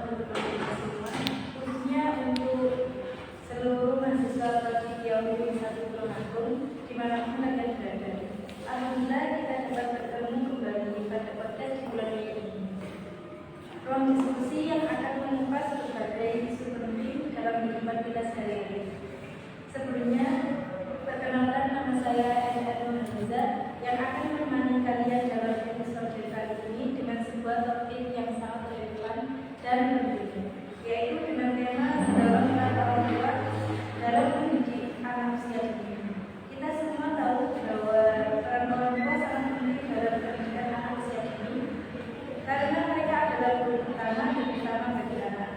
untuk kita semua, khususnya untuk seluruh mahasiswa prodi Geologi 1 Tulungagung dimanapun kalian berada. Alhamdulillah kita dapat bertemu kembali pada podcast di bulan Mei ini. Ruang diskusi yang akan mengupas berbagai isu penting dalam kehidupan kita sehari-hari. Sebelumnya, perkenalkan nama saya Ellen Nurhaliza yang akan menemani kalian dalam episode kali ini dengan sebuah topik yang sangat relevan dan penting, yaitu dengan tema dalam rangka orang tua dalam mendidik anak usia dini. Kita semua tahu bahwa peran orang tua sangat penting dalam pendidikan anak usia dini karena mereka adalah guru utama dan utama bagi anak.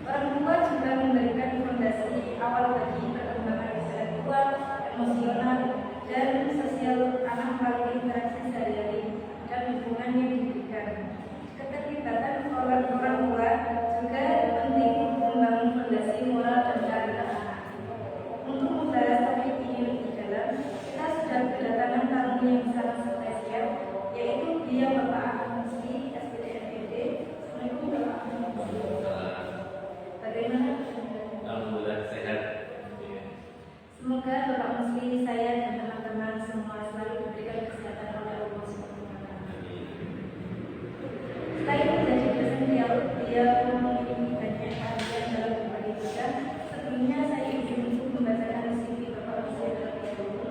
Orang tua juga memberikan fondasi awal bagi perkembangan intelektual, emosional, dan sosial anak melalui interaksi sehari-hari dan hubungan yang diberikan. Keterlibatan orang tua juga penting membangun fondasi moral dan karakter anak. Untuk membahas topik ini lebih dalam, kita sudah kedatangan tamu yang sangat spesial, yaitu beliau Bapak Ahmad Musli, SPD MPD. Assalamualaikum Bapak Ahmad Musli. Bagaimana? Alhamdulillah sehat. Semoga Bapak Musli, saya dan teman-teman semua selalu diberikan kesehatan oleh Allah SWT. Selain menjadi dosen dia memiliki banyak keahlian dalam berbagai bidang. Sebelumnya saya izin untuk membacakan CV Bapak Musli terlebih dahulu.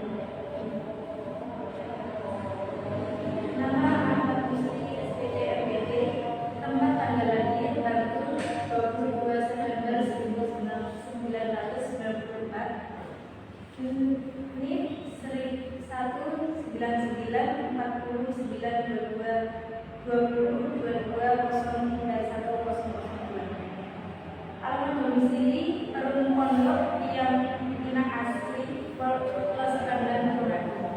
Nama Ahmad Musli, SPD MPD, tempat tanggal lahir Bantul 22 September 1994. NIP 1919922203102. Alamat domisili Perun Pondok yang Pinang Asri, Los Ramdan Tulungagung.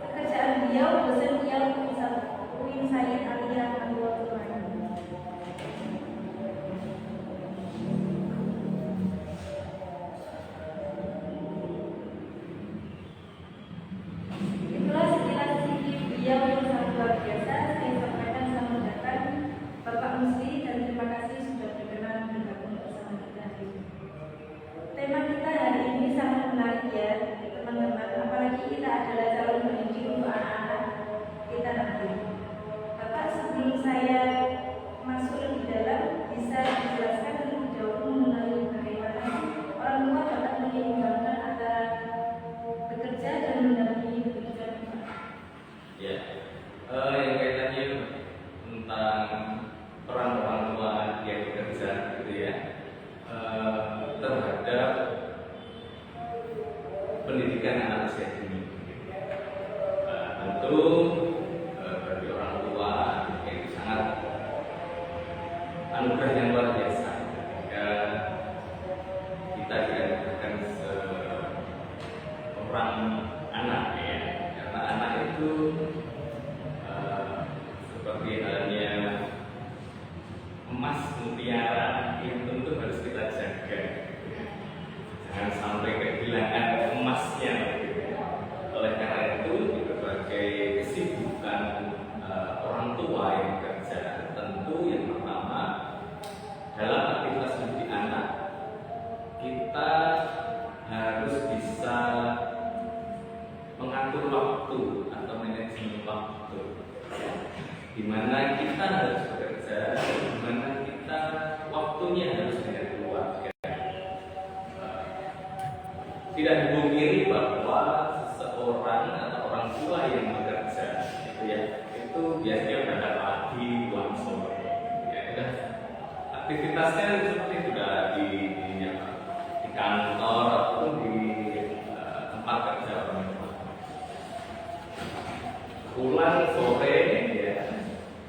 Pekerjaan beliau dosen UIN Said Ali Rahmatullah Tulungagung. Itulah sekilas CV beliau yang sangat luar biasa. Saya sampaikan selamat datang Bapak Musli dan terima kasih sudah berkenan bergabung bersama kita hari ini. Tema kita hari ini sangat menarik ya teman-teman, apalagi kita adalah calon pendidik untuk anak-anak kita nanti. Bapak, sebelum saya masuk lebih dalam, bisa dijelaskan lebih dahulu mengenai bagaimana orang tua dapat menyeimbangkan antara bekerja dan mendampingi pendidikan anak. Ya, yang kaitannya tentang peran orang tua yang bekerja, gitu ya, terhadap pendidikan anak usia dini. Tentu bagi orang tua itu sangat anugerah yang luar biasa jika kita dianugerahkan seorang anak, ya, karena anak itu seperti halnya emas mutiara yang tentu harus kita jaga, jangan sampai kehilangan emasnya. Oleh karena itu, di berbagai kesibukan orang tua yang bekerja, tentu yang pertama dalam aktivitas mendidik anak, kita harus bisa mengatur waktu atau manajemen waktu, di mana kita harus bekerja, di mana kita waktunya harus dengan keluarga. Tidak dipungkiri bahwa seseorang atau orang tua yang bekerja itu ya, itu biasanya berangkat pagi, pulang sore, ya, aktivitasnya seperti sudah di kantor ataupun di tempat kerja orang tua. Pulang sore, ya,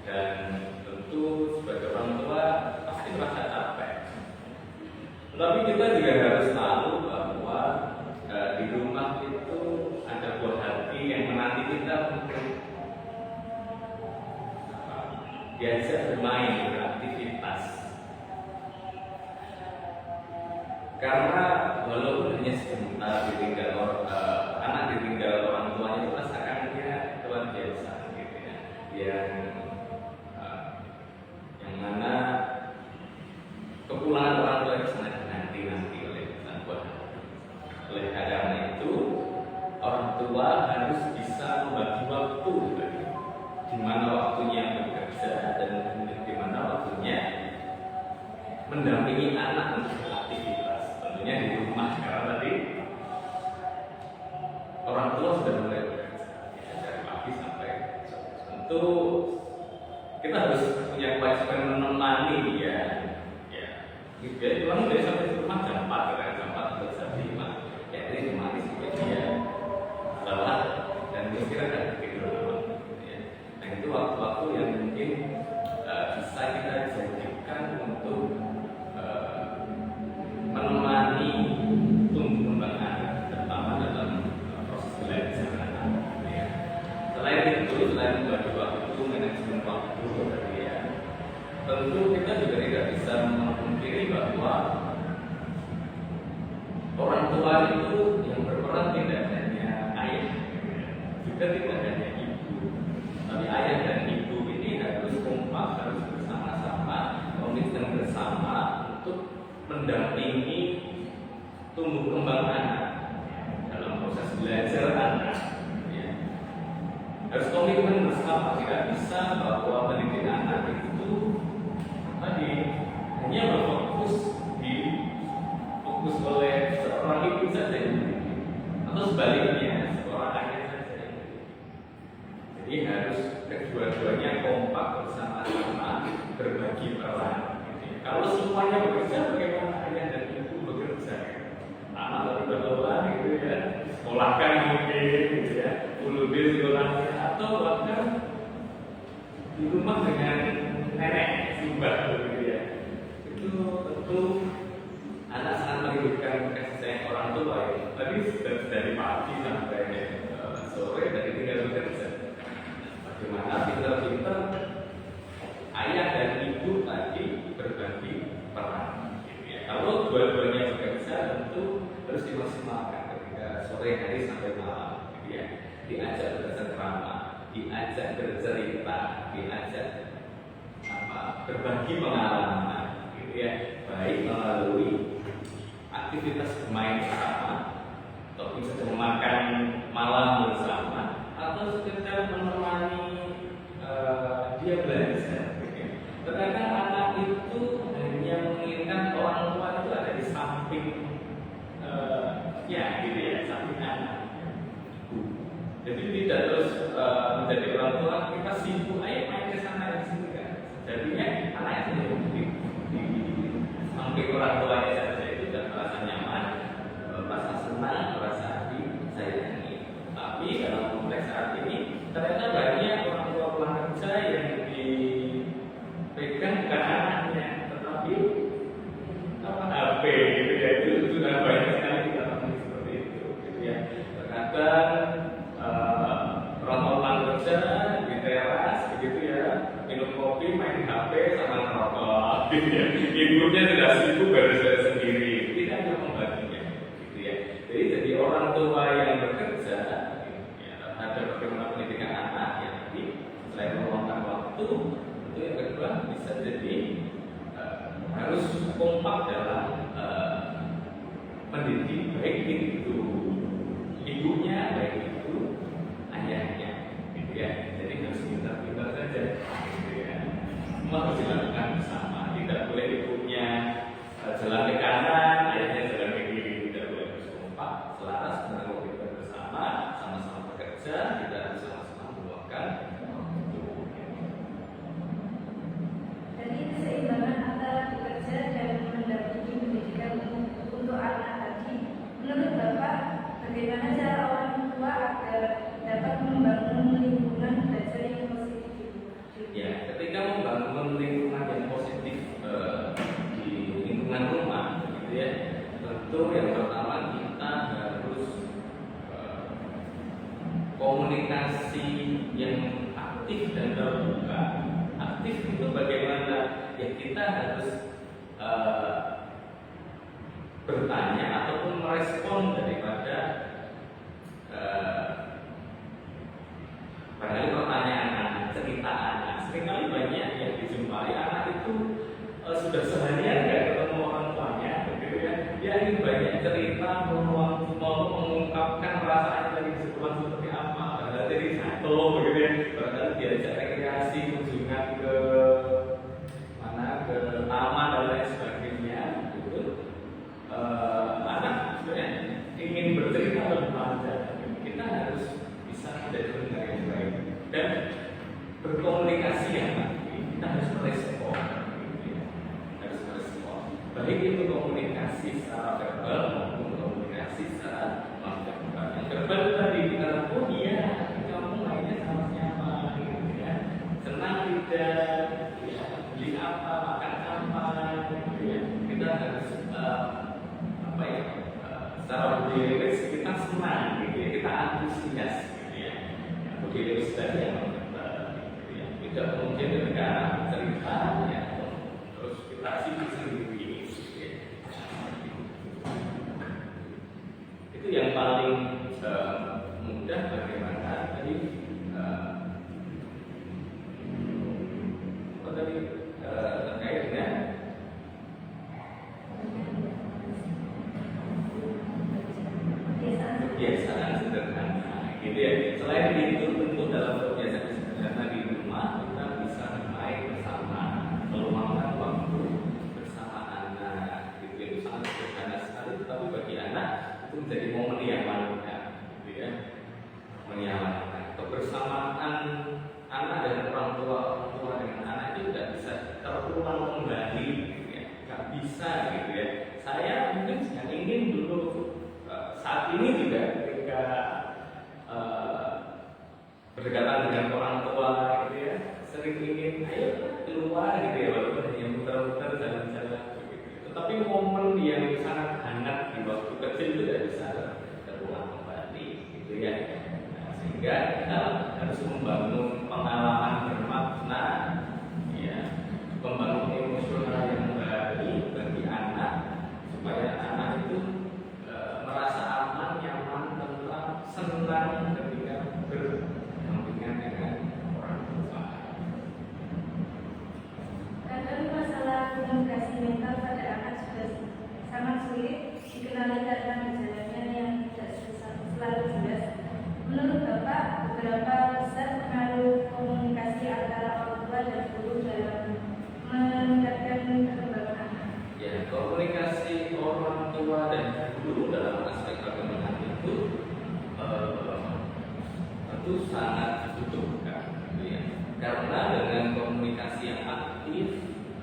dan tentu sebagai orang tua pasti merasa capek. Tapi kita juga harus tahu bahwa di rumah itu ada buah hati yang menanti kita untuk diajak bermain, beraktivitas. Karena walaupun hanya sebentar ditinggal anak ditinggal orang tuanya, itu rasakan dia luar biasa, gitu ya. Yang waktunya bekerja dan di mana waktunya mendampingi anak untuk beraktivitas, tentunya di rumah karena tadi orang tua sudah mulai bekerja dari pagi sampai sore. Tentu kita harus punya kewajiban menemani ya. Jadi pulang dari sampai di rumah jam 4 kan, jam 4 atau jam 5. Ya ini menemani supaya dia lelah dan istirahat tidur. Ya. Nah itu waktu-waktu yang mungkin bisa kita jadikan untuk menemani tumbuh kembang anak, terutama dalam proses belajar anak. Ya. Selain membagi waktu, manajemen waktu, ya, tentu kita juga tidak bisa memungkiri bahwa orang tua itu yang berperan tidak hanya ayah, juga tidak hanya ibu, tapi ayah dan ibu ini harus kompak, harus bersama-sama, komitmen bersama untuk mendampingi tumbuh kembang anak dalam proses belajar anak. Ya. Harus komitmen bersama, tidak bisa bahwa pendidik anak itu tadi hanya berfokus oleh seorang ibu saja yang mendidik, atau sebaliknya seorang ayah saja yang mendidik. Jadi harus kedua-duanya kompak bersama-sama berbagi peran. Kalau semuanya bekerja, bagaimana ayah dan ibu bekerja? Anak baru lelah gitu ya, sekolahkan mungkin gitu ya, uludin sekolahnya, atau bahkan di rumah dengan nenek simbah gitu ya. Itu tentu anak sangat merindukan kasih sayang orang tua ya. Tadi dari pagi sampai sore dari tinggal bekerja. Bagaimana pintar-pintar ayah dan ibu tadi berbagi peran. Gitu ya. Kalau dua-duanya bekerja tentu harus dimaksimalkan ketika sore hari sampai malam. Gitu ya. Diajak bercengkrama, diajak bercerita, diajak berbagi pengalaman, gitu ya, baik melalui aktivitas bermain bersama, atau bisa makan malam bersama, atau sekedar menemani dia belajar. Gitu ya. Terkadang anak itu hanya menginginkan orang tua itu ada di samping, ya, gitu ya, samping anak. Jadi tidak terus menjadi orang tua kita sibuk, ayo main ke sana di sini kan. Jadinya anaknya sendiri di samping orang tuanya saja itu dan merasa nyaman, merasa senang, merasa disayangi. Tapi dalam konteks saat ini ternyata banyak orang tua pulang kerja yang dipegang bukan anaknya, tetapi HP gitu ya. Itu sudah banyak sekali kita temui seperti itu, gitu ya. Terkadang orang pulang kerja di teras begitu ya, minum kopi, main HP sama ngerokok gitu ya. Ibunya sudah sibuk beres-beres sendiri, tidak ada membaginya gitu ya. Jadi orang tua yang bekerja ya, ada bagaimana pendidikan anak ya, tapi selain meluangkan waktu, itu yang kedua bisa jadi harus kompak dalam mendidik, baik itu ibunya, baik itu ayahnya, gitu ya. Jadi harus pintar-pintar saja, gitu ya. Semua harus dilakukan bersama. Tidak boleh ibunya jalan ke kanan, ayahnya jalan ke kiri. Tidak boleh, harus kompak, selaras, kalau kita bersama, sama-sama bekerja, kita harus sama-sama meluangkan waktu. Jadi keseimbangan antara bekerja dan mendampingi pendidikan untuk anak tadi, menurut Bapak, bagaimana cara orang tua agar dapat membangun lingkungan belajar yang positif? Ya, ketika membangun lingkungan yang positif di lingkungan rumah, gitu ya, tentu yang pertama kita harus komunikasi yang aktif dan terbuka. Aktif itu bagaimana? Ya kita harus bertanya ataupun merespon daripada barangkali pertanyaan anak, cerita anak. Seringkali banyak yang dijumpai anak itu sudah seharian nggak ketemu orang tuanya, begitu ya. Dia ingin banyak cerita, mau mengungkapkan perasaannya lagi di sekolah seperti apa. Barangkali jadi satu, begitu ya. Barangkali diajak rekreasi, kunjungan ke mana, ke taman dan lain sebagainya, itu anak sebenarnya ingin bercerita lebih panjang. Kita harus bisa menjadi pendengar yang baik dan berkomunikasi yang baik. Kita harus merespon, harus merespon. Baik itu komunikasi secara verbal maupun komunikasi secara non-verbal. Yang verbal tadi kita oh iya, kamu mainnya sama siapa, gitu ya. Senang tidak, ya, beli apa, makan apa, gitu ya. Kita harus apa ya? Secara body kita senang, gitu ya. Kita antusias, gitu ya. Body language tadi yang tidak mungkin ketika cerita ya terus kita sendiri ya. Itu yang paling mudah bagaimana tadi terkait dengan kebiasaan sederhana gitu ya. Selain itu tentu dalam kebiasaan sederhana di rumah kita bisa bermain bersama, meluangkan waktu bersama anak gitu ya. Itu sangat sederhana sekali, tetapi bagi anak itu menjadi momen yang malukan gitu ya. Menyalankan kebersamaan anak dan orang tua dengan anak itu tidak bisa terulang kembali gitu ya. Tidak bisa gitu ya. Saya mungkin yang ingin dulu saat ini juga ketika berdekatan dengan orang tua gitu ya, sering ingin ayo keluar gitu ya, walaupun hanya muter-muter jalan-jalan gitu. Tetapi momen yang sangat hangat di waktu kecil itu tidak bisa terulang kembali gitu ya. Nah, sehingga kita harus membangun pengalaman bermakna ya, membangun emosional yang baik bagi anak supaya anak itu merasa aman, nyaman, tentram, senang ketika berdampingan dengan orang tua. Kadang masalah komunikasi mental pada anak sudah sangat sulit dikenali karena gejalanya yang tidak selalu jelas. Menurut Bapak, beberapa besar pengaruh komunikasi antara orang tua dan guru dalam meningkatkan perkembangan anak? Ya, komunikasi orang tua dan guru dalam aspek perkembangan itu tentu sangat dibutuhkan, gitu ya. Karena dengan komunikasi yang aktif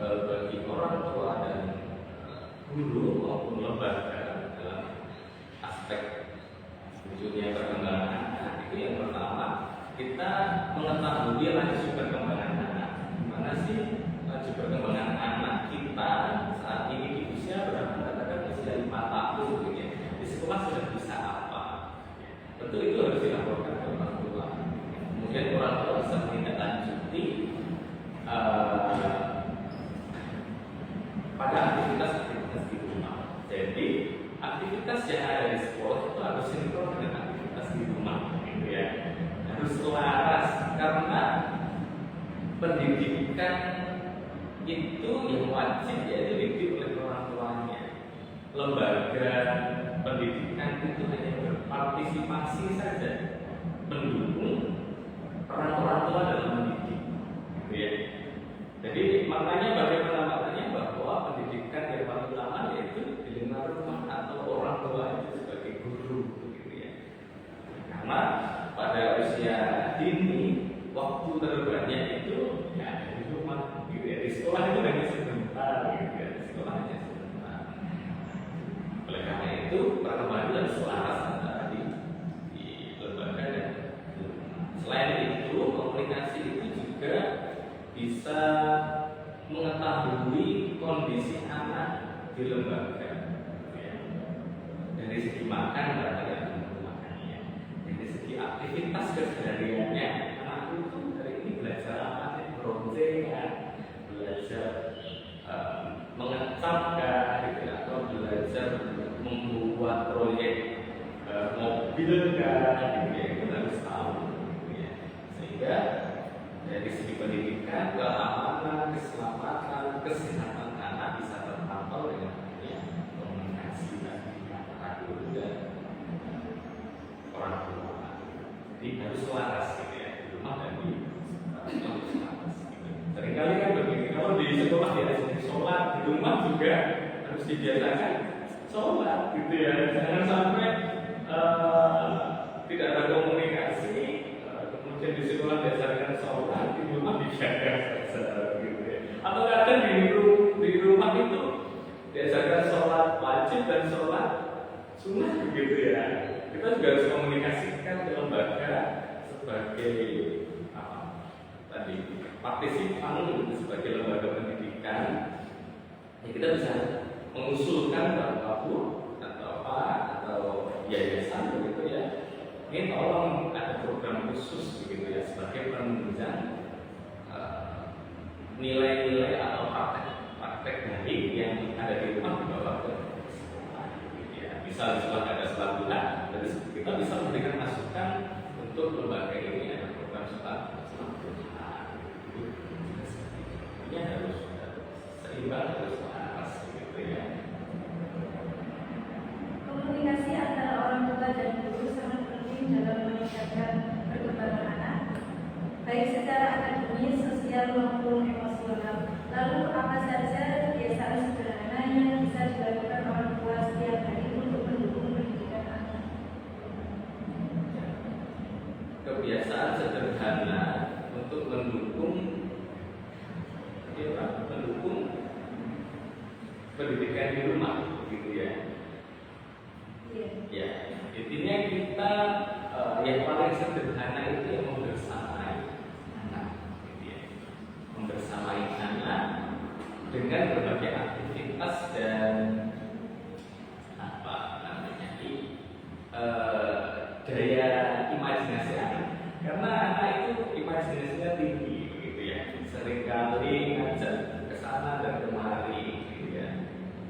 bagi orang tua dan guru maupun lembaga dalam aspek wujudnya perkembangan anak itu yang pertama kita mengetahui laju perkembangan anak. Gimana sih laju perkembangan anak kita saat ini di usia berapa? Katakan usia 5 tahun gitu ya. Di sekolah sudah bisa apa? Tentu itu harus dilaporkan ke orang tua. Kemudian orang tua bisa menindaklanjuti pada aktivitas di rumah. Jadi aktivitas yang ada di sekolah itu harus sinkron dengan aktivitas di rumah, gitu ya. Harus selaras karena pendidikan itu yang wajib yaitu dididik oleh orang tuanya. Lembaga pendidikan itu hanya berpartisipasi saja, mendukung peran orang tua dalam mendidik, gitu ya. Jadi maknanya bagaimana maknanya bahwa pendidikan yang paling utama yaitu di lingkungan rumah atau orang tua itu sebagai guru, gitu ya. Karena pada usia dini waktu terbanyak itu ya di rumah, gitu ya. Di sekolah itu hanya sebentar, gitu ya. Di sekolah hanya sebentar. Oleh karena itu perkembangan dan selaras antara di lembaga dan di rumah. Selain itu komunikasi itu juga bisa mengetahui kondisi anak di lembaga, ya. Dari segi makan barangkali makannya, dari segi aktivitas kesehariannya anak itu hari ini belajar apa sih, beroncengan, belajar mengecap gitu, atau belajar membuat proyek mobil gitu ya, kita harus tahu gitu ya. Sehingga dari segi pendidikan, keamanan, keselamatan, kesehatan anak bisa terpantau dengan komunikasi antara guru dan orang tua. Jadi harus selaras gitu ya, di rumah dan di sekolah diajari sholat, di rumah juga harus dibiasakan sholat gitu ya. Jangan sampai tidak ada komunikasi, kemudian di sekolah diajarkan sholat, di rumah diajarkan gitu ya. Atau kadang di rumah itu diajarkan sholat wajib dan sholat sunnah begitu ya. Kita juga harus komunikasikan ke lembaga sebagai tadi partisipan, sebagai lembaga pendidikan. Ya, kita bisa mengusulkan bahwa Bu atau Pak atau yayasan begitu ya, ini tolong ada program khusus begitu ya sebagai penunjang nilai-nilai atau praktek baik yang ada di rumah dibawa ke sekolah gitu ya. Misal di sekolah ada sholat bulan, jadi kita bisa memberikan masukan untuk lembaga ini ada program sholat bulan. Ini harus seimbang, harus selaras gitu ya. Komunikasi antara orang tua dan guru sangat penting dalam meningkatkan perkembangan anak, baik secara akademis, sosial maupun emosional. Lalu apa saja kebiasaan sederhana yang bisa dilakukan orang tua setiap hari untuk mendukung pendidikan anak? Kebiasaan sederhana untuk mendukung pendidikan di rumah gitu ya. Ya, intinya kita yang paling sederhana itu yang membersamai anak, gitu ya. Membersamai anak dengan berbagai aktivitas dan daya imajinasi anak. Karena anak itu imajinasinya tinggi, gitu ya. Seringkali ngajak ke sana dan kemari, gitu ya.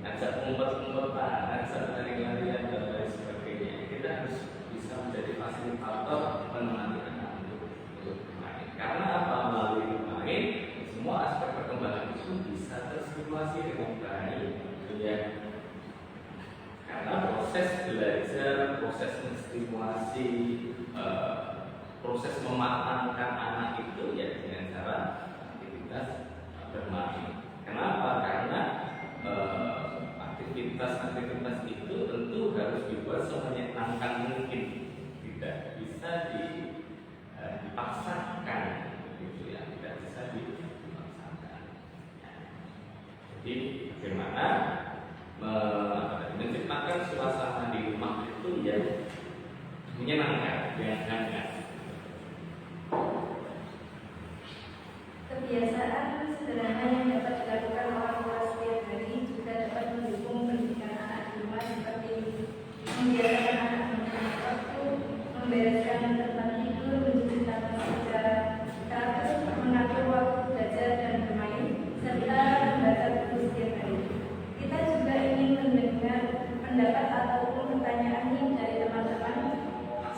Ngajak ngumpet-ngumpetan, ngajak lari-larian dan lain sebagainya. Kita harus bisa menjadi fasilitator menemani anak untuk bermain. Karena apa? Melalui bermain, semua aspek perkembangan itu bisa terstimulasi dengan baik, gitu ya. Karena proses belajar, proses menstimulasi, proses mematangkan anak itu ya dengan cara aktivitas bermain. Kenapa? Karena aktivitas itu tentu harus dibuat semenyenangkan mungkin, tidak bisa dipaksakan, gitu ya, tidak bisa dipaksakan. Jadi bagaimana menciptakan suasana di rumah itu yang menyenangkan, yang hangat. Kebiasaan sederhana yang dapat dilakukan orang tua setiap hari juga dapat mendukung pendidikan anak di rumah, seperti membiasakan anak menggunakan waktu, membereskan tempat tidur, mencuci tangan secara teratur, mengatur waktu belajar dan bermain, serta membaca buku setiap hari. Kita juga ingin mendengar pendapat ataupun pertanyaan dari teman-teman.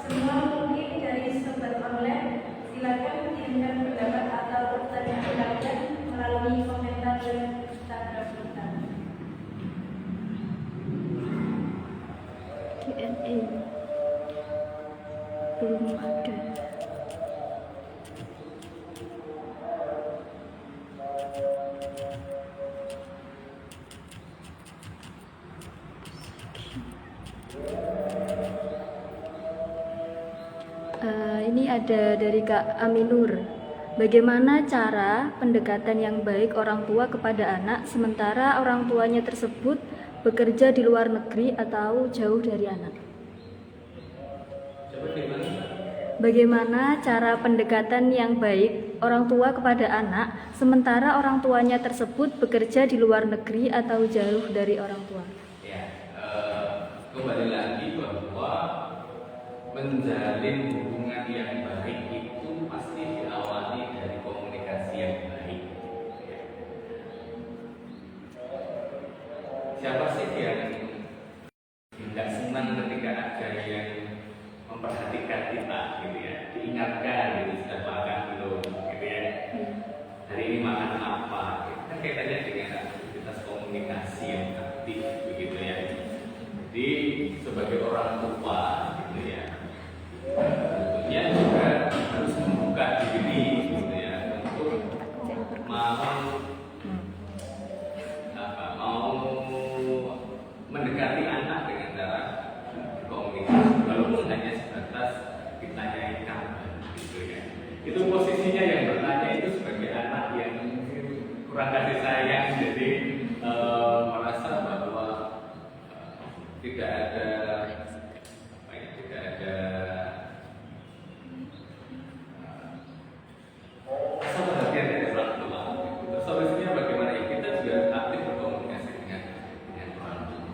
Semua mungkin dari sobat online. Silakan kirimkan pendapat atau pertanyaan kalian melalui komentar dan Instagram kita. Q&A belum ada. Ini ada dari Kak Aminur. Bagaimana cara pendekatan yang baik orang tua kepada anak sementara orang tuanya tersebut bekerja di luar negeri atau jauh dari anak? Bagaimana cara pendekatan yang baik orang tua kepada anak sementara orang tuanya tersebut bekerja di luar negeri atau jauh dari orang tua? Ya, kembali lagi bahwa menjalin hubungan yang baik itu pasti diawali dari komunikasi yang baik. Siapa sih yang tidak senang ketika ada yang memperhatikan kita, gitu ya, diingatkan, gitu, sudah makan belum, gitu ya, hari ini makan apa, gitu. Kan kaitannya dengan aktivitas komunikasi yang aktif, begitu ya. Jadi sebagai orang tua, gitu ya, tentunya juga harus membuka diri, gitu ya, untuk mau kurang kasih sayang, jadi merasa bahwa tidak ada tidak ada rasa perhatian dari orang tua. Terus solusinya bagaimana? Ya, kita juga aktif berkomunikasi dengan orang tua.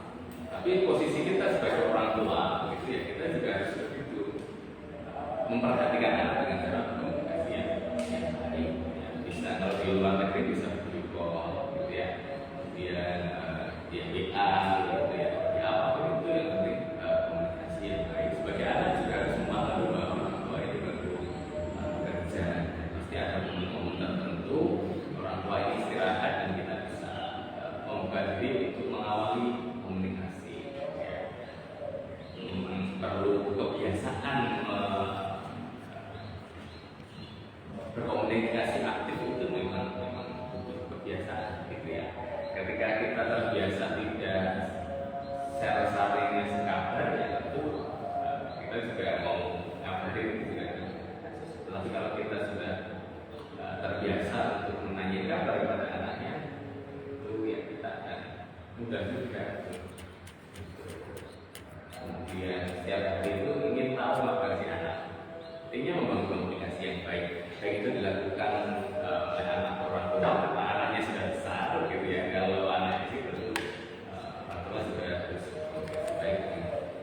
Tapi posisi kita sebagai orang tua, gitu ya, kita juga harus begitu memperhatikan anak dengan cara komunikasi yang baik. Ya, bisa kalau di luar negeri bisa video call, gitu ya. Kemudian dia WA, gitu ya. Ya apapun itu yang penting komunikasi yang baik. Sebagai anak juga harus memahami bahwa orang tua ini perlu bekerja. Pasti ada momen-momen tertentu orang tua ini istirahat dan kita bisa membuka diri untuk mengawali komunikasi. Ya. Perlu kebiasaan berkomunikasi aktif itu memang butuh kebiasaan, gitu ya. Ketika kita terbiasa tidak sharing sekabar, ya tentu kita juga mau ngabarin juga. Tetapi kalau kita sudah terbiasa untuk menanyakan kabar kepada anaknya, itu ya kita akan mudah juga. Kemudian setiap hari itu ingin tahu apa si anak. Intinya membangun komunikasi yang baik. Baik itu dilakukan oleh anak orang tua, karena anaknya sudah besar, gitu ya. Kalau anak itu tentu orang tua juga harus komunikasi baik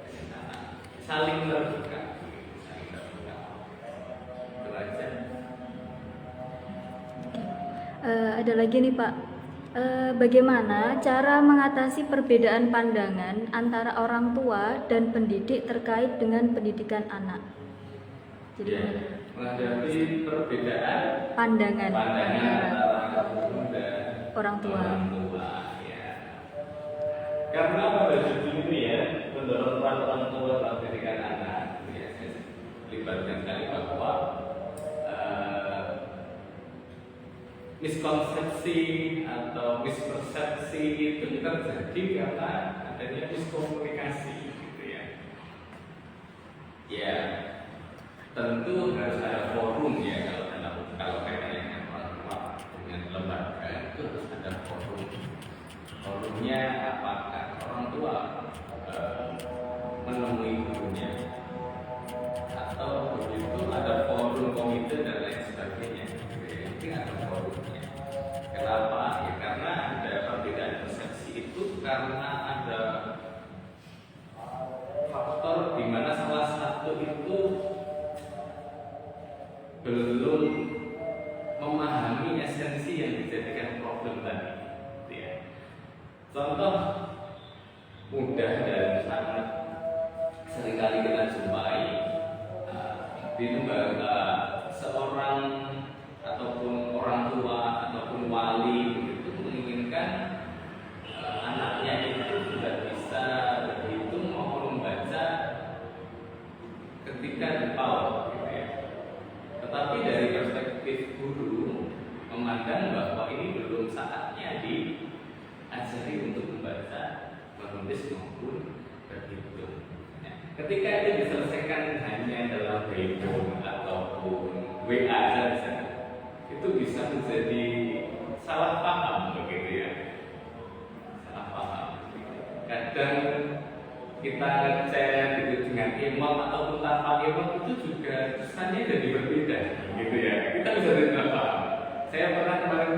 dengan anak. Saling terbuka, saling terbuka. Itu aja. Ada lagi nih Pak, bagaimana cara mengatasi perbedaan pandangan antara orang tua dan pendidik terkait dengan pendidikan anak? Jadi Ya, menghadapi perbedaan pandangan antara guru dan orang tua. Ya. Karena pada judul ini ya, mendorong peran orang tua dalam pendidikan anak, ya, saya libatkan sekali bahwa miskonsepsi atau mispersepsi itu terjadi karena adanya miskomunikasi, gitu ya. Ya, tentu harus ada forum ya, kalau kaitannya dengan orang tua dengan lembaga itu harus ada forum. Forumnya apakah orang tua menemui gurunya, atau begitu ada forum komite dan lain sebagainya. Jadi ada forumnya. Kenapa? Ya karena ada perbedaan persepsi itu karena ada faktor di mana salah satu itu belum memahami esensi yang dijadikan problem tadi. Ya. Contoh mudah dan sangat seringkali kita jumpai di lembaga seorang ataupun orang tua ataupun wali begitu menginginkan anaknya itu sudah bisa berhitung maupun membaca ketika di PAUD, gitu ya. Tetapi dari perspektif guru memandang bahwa ini belum saatnya diajari untuk membaca, menulis maupun berhitung. Ya. Ketika itu diselesaikan hanya dalam telepon ataupun WA saja, itu bisa menjadi salah paham, begitu ya. Salah paham. Kadang kita ngechat gitu dengan emot ataupun tanpa emot itu juga kesannya jadi berbeda, gitu ya. Kita bisa tidak paham. Saya pernah kemarin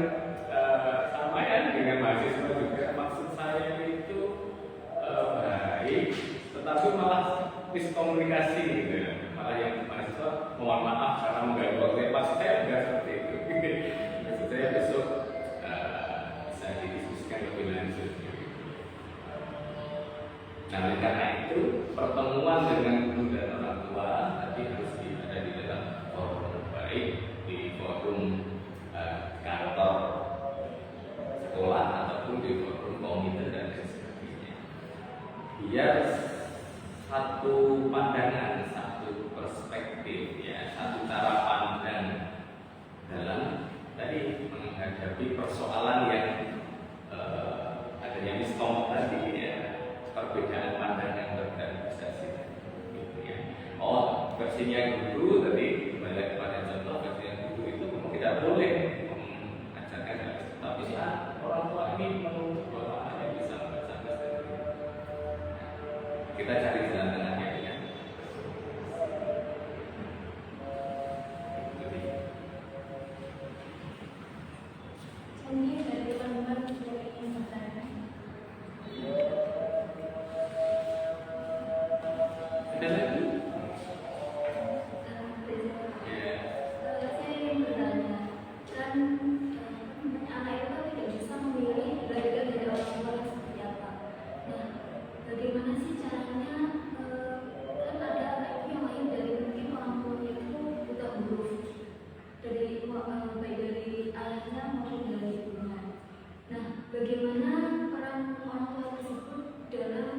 sampaikan dengan mahasiswa juga, maksud saya itu baik, tetapi malah miskomunikasi, gitu ya. Malah yang mahasiswa mohon maaf karena mengganggu waktu saya, maksud saya enggak seperti itu. Maksud saya besok bisa didiskusikan lebih lanjut. Nah, oleh karena itu pertemuan dengan guru dan orang tua tadi harus ada di dalam forum baik, di forum kantor sekolah ataupun di forum komite dan lain sebagainya. Biar satu pandangan, satu perspektif, ya, satu cara pandang dalam tadi menghadapi persoalan yang adanya miskom tadi, ya. Perbedaan pandangan terhadap prestasi, gitu ya. Oh, versinya guru tadi kembali kepada contoh, versinya guru itu memang tidak boleh mengajarkan hal itu, tapi si kita cari jalan tengahnya ya. Ini dari teman-teman yang ingin bertanya. Ada lagi? Ya. Saya ingin bertanya, kan anak itu kan tidak bisa memilih dilahirkan dari orang tua yang seperti apa. Nah, bagaimana sih caranya? Kan ada anak itu yang lain dari mungkin orang tuanya itu buta huruf, dari baik dari ayahnya maupun dari ibunya. Nah, bagaimana peran orang tua tersebut dalam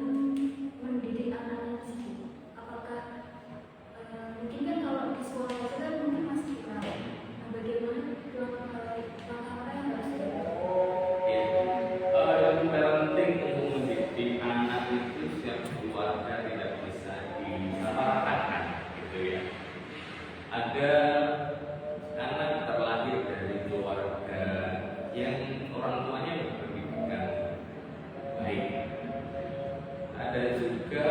mendidik anaknya tersebut? Apakah mungkin kan kalau di sekolah itu kan mungkin masih kurang. Nah, bagaimana langkah-langkah yang harus dilakukan? Ya. Yang parenting untuk mendidik anak itu setiap keluarga tidak bisa disamaratakan, gitu ya. Ada anak terlahir dari keluarga yang orang tuanya berpendidikan baik. Ada juga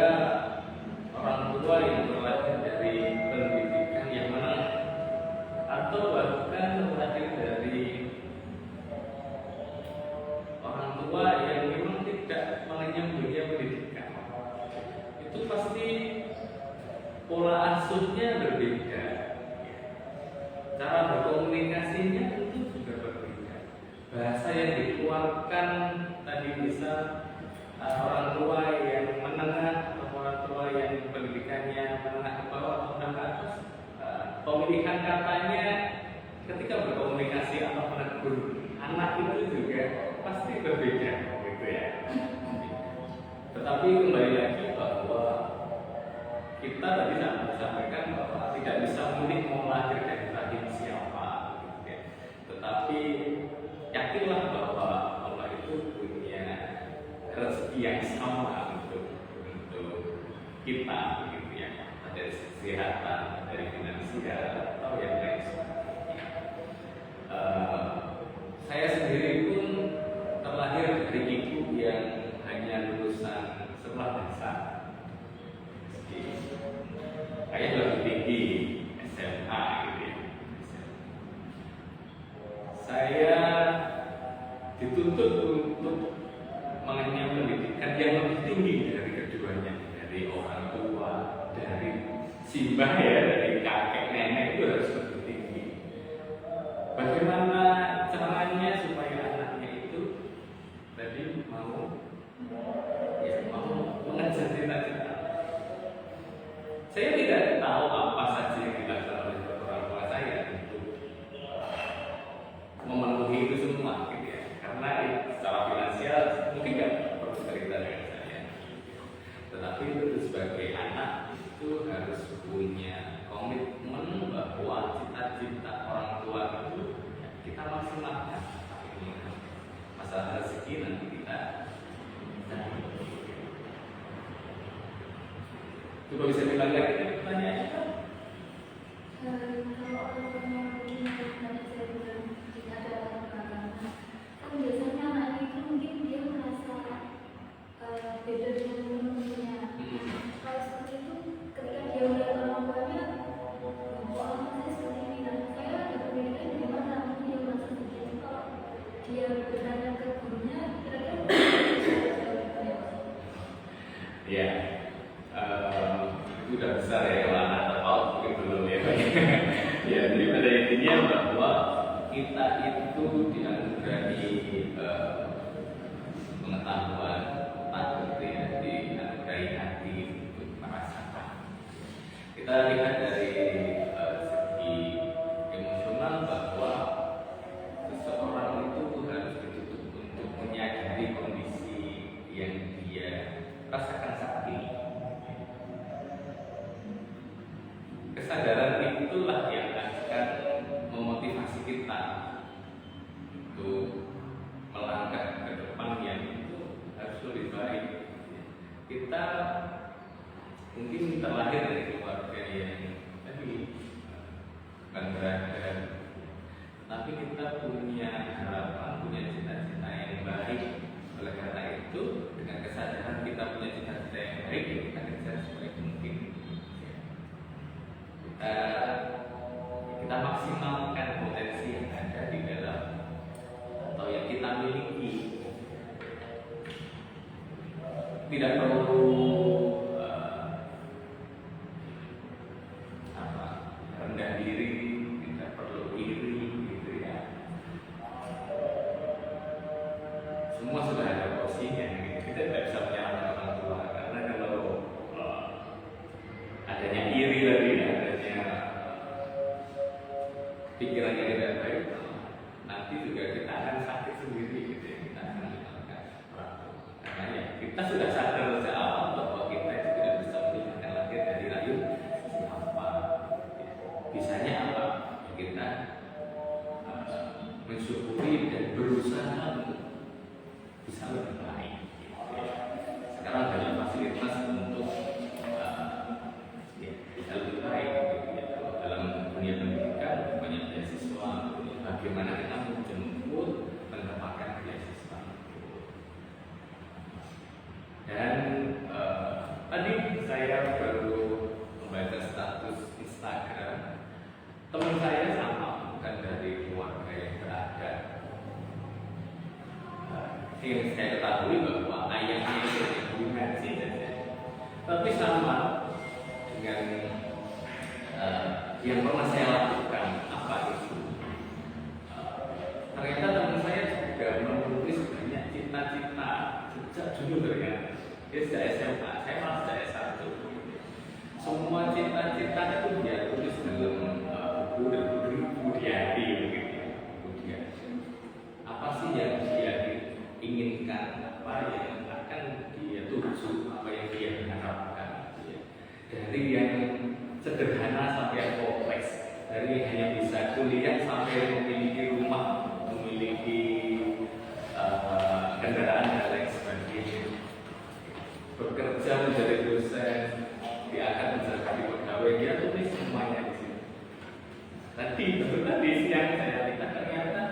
orang tua yang terlahir dari pendidikan yang menengah, atau bahkan terlahir dari orang tua yang memang tidak mengenyam dunia pendidikan. Itu pasti pola asuhnya berbeda, cara berkomunikasinya itu juga berbeda. Bahasa yang dikeluarkan tadi bisa orang tua yang menengah atau orang tua yang pendidikannya menengah ke bawah atau menengah ke atas, pemilihan katanya ketika berkomunikasi atau menegur anak itu juga pasti berbeda, gitu ya. Tetapi kembali lagi bahwa kita tadi sampaikan bahwa tidak bisa memilih mau lahir dari rahim siapa, gitu ya. Tetapi yakinlah bahwa Allah itu punya rezeki yang sama untuk kita, gitu ya. Dari kesehatan, dari finansial atau yang lain sebagainya. Saya sendiri pun terlahir dari ibu yang hanya lulusan sekolah dasar. Kayak lebih tinggi SMA, gitu ya. Saya dituntut untuk mengenyam pendidikan yang lebih tinggi dari keduanya, dari orang tua, dari simbah ya, dari kakek nenek itu harus lebih tinggi. Bagaimana caranya supaya anaknya itu tadi mau mengejar cita-cita? Saya tidak tahu apa saja yang dilakukan oleh orang tua saya untuk memenuhi itu semua, gitu ya. Karena secara finansial mungkin nggak perlu cerita dengan saya. Tetapi itu sebagai anak itu harus punya komitmen bahwa cita-cita orang tua itu kita maksimalkan. Masalah rezeki nanti kita coba bisa diulang lagi pertanyaannya. Kalau orang tuanya mungkin tadi saya bilang jika ada latar belakangnya, kan biasanya anaknya itu mungkin dia merasa beda dengan teman-temannya. Kalau seperti itu, ketika dia melihat orang tuanya, kok orang tuanya seperti ini dan saya ada pendidikan di mana mungkin dia merasa seperti itu. Kalau dia bertanya ke gurunya, kira-kira Ya, itu udah besar ya kalau anak terpaut mungkin belum ya. Ya, jadi pada intinya bahwa kita itu dianugerahi pengetahuan, otak, gitu ya, dianugerahi hati untuk merasakan. Kita lihat dari segi emosional bahwa seseorang itu harus dituntut untuk menyadari kondisi yang dia rasakan saat ini. Kesadaran itulah yang akan memotivasi kita untuk melangkah ke depan yang itu harus lebih baik. Kita mungkin terlahir dari keluarga yang tadi bukan berada, tapi kita punya harapan, punya cita-cita yang baik. Oleh karena itu, dengan kesadaran kita punya cita-cita yang baik, kita kita miliki. Tidak perlu rendah diri, tidak perlu iri, gitu ya. Semua sudah ada porsinya. Gitu. Kita tidak bisa menyalahkan orang tua karena kalau adanya iri lagi, adanya pikirannya tidak baik, nanti juga kita akan sakit sendiri, gitu ya. Kita akan menyalahkan orang tua. Karena ya kita sudah sadar sejak awal bahwa kita itu tidak bisa meninggalkan lahir dari rahim apa. Bisanya apa? Ya kita mensyukuri dan berusaha untuk bisa lebih baik. Sekarang banyak fasilitas untuk ya, bisa lebih baik. Kalau dalam dunia pendidikan banyak beasiswa. Bagaimana kita menjemput mendapatkan beasiswa. Dan tadi saya baru membaca status Instagram teman saya sama, bukan dari keluarga yang berada. Yang saya ketahui bahwa ayahnya itu guru ngaji saja, tapi sama dengan yang pernah saya lakukan. Apa itu? Ternyata teman saya juga menulis banyak cita-cita sejak dulu ternyata. Dia sejak SMA, saya malah sejak S1. Semua cita-cita itu dia tulis dalam buku dan buku diari begitu ya. Buku diari. Apa sih yang dia inginkan, apa yang akan dia tuju, apa yang dia harapkan, ya. Dari yang sederhana sampai yang kompleks, dari hanya bisa kuliah sampai memiliki rumah, memiliki kendaraan dan lain sebagainya, bekerja menjadi dosen, dia akan menjadi pegawai, dia tulis semuanya di sini. Tadi siang saya lihat ternyata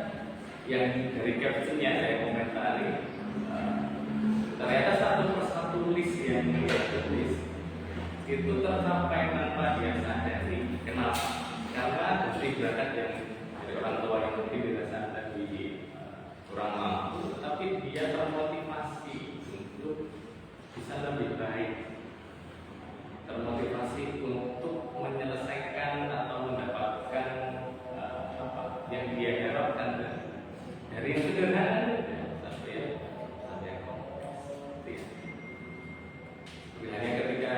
yang dari captionnya saya komentari, ternyata satu persatu list yang dia tulis itu tercapai tanpa dia sadari. Kenapa? Karena bukti bakat yang dari orang tua yang mungkin dirasakan tadi kurang mampu, tapi dia termotivasi untuk bisa lebih baik, termotivasi untuk menyelesaikan atau mendapatkan apa yang dia harapkan dari yang sederhana sampai yang kompleks. Sebenarnya ketika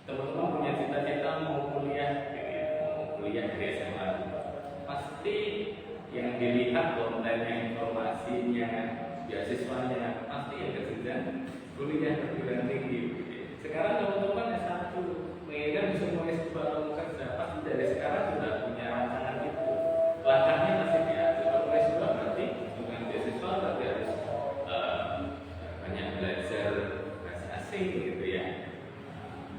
teman-teman punya cita-cita mau kuliah dari SMA, pasti yang dilihat kontennya, informasinya, beasiswanya, pasti yang kejenjang kuliah perguruan tinggi. Sekarang teman-teman S1 menginginkan bisa mulai sebelum kerja, pasti dari sekarang sudah punya rancangan itu. Langkahnya masih diatur. Kalau mulai sekolah berarti dengan beasiswa berarti harus banyak belajar bahasa asing gitu ya,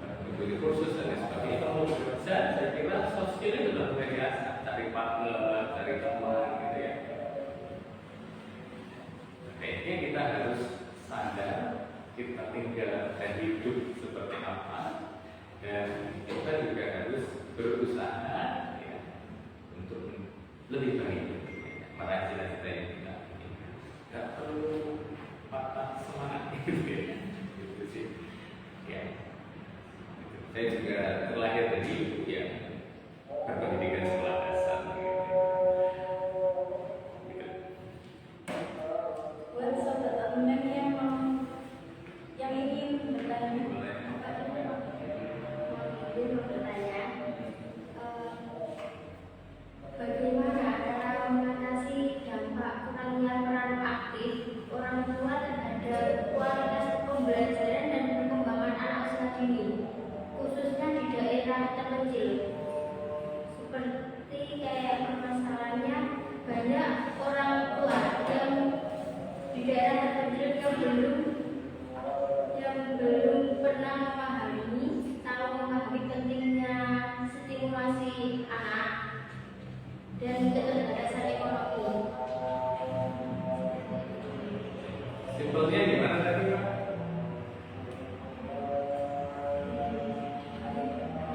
mengikuti kursus dan lain sebagainya. Kalau bekerja, saya kira soft skill itu sudah mulai biasa, cari partner, cari teman gitu ya. Kayaknya kita harus sadar kita tinggal dan hidup seperti apa, dan kita juga harus berusaha ya, untuk lebih baik meraih cita-cita yang kita inginkan. Gak perlu patah semangat gitu ya. Gitu sih. Ya. Saya juga terlahir dari ibu yang berpendidikan sekolah dasar. Gitu. Buat sobat alumni yang ingin bertanya, bagaimana cara mengatasi dampak kurangnya peran aktif orang tua terhadap kualitas pembelajaran dan perkembangan anak usia dini, khususnya di daerah terpencil? Seperti kayak permasalahannya banyak orang tua yang di daerah terpencil yang belum pernah memahami pentingnya stimulasi anak dan keterbatasan ekonomi. Simpelnya gimana tadi Pak?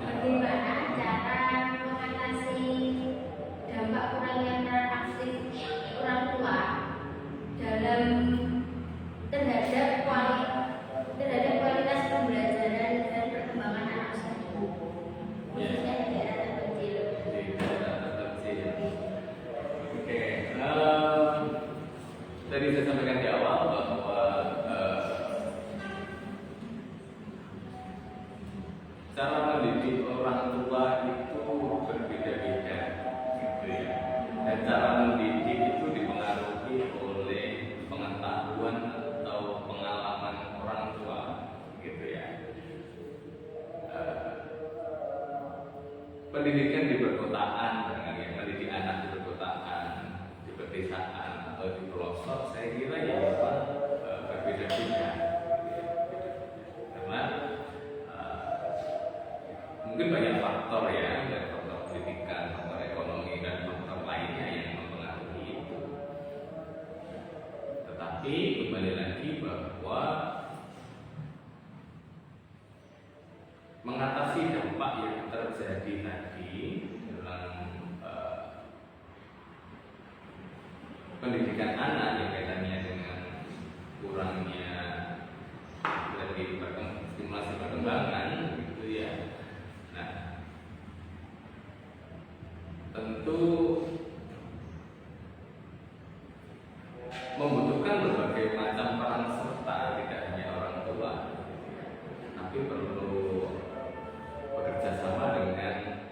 Bagaimana cara mengatasi dampak kurangnya peran aktif orang tua tadi saya sampaikan di awal bahwa cara mendidik orang tua itu berbeda-beda, gitu ya. Dan cara mendidik itu dipengaruhi oleh pengetahuan atau pengalaman orang tua, gitu ya. Pendidikan di perkotaan, mendidik anak di perkotaan, di pedesaan atau di pelosok, saya kira ya memang berbeda-beda. Karena mungkin banyak faktor ya, dari faktor pendidikan, faktor ekonomi dan faktor lainnya yang mempengaruhi itu. Tetapi kembali lagi bahwa mengatasi dampak yang terjadi tadi dalam pendidikan anak yang kaitannya dengan kurangnya dari stimulasi perkembangan, gitu ya. Nah, tentu membutuhkan berbagai macam peran serta, tidak hanya orang tua, tapi perlu bekerja sama dengan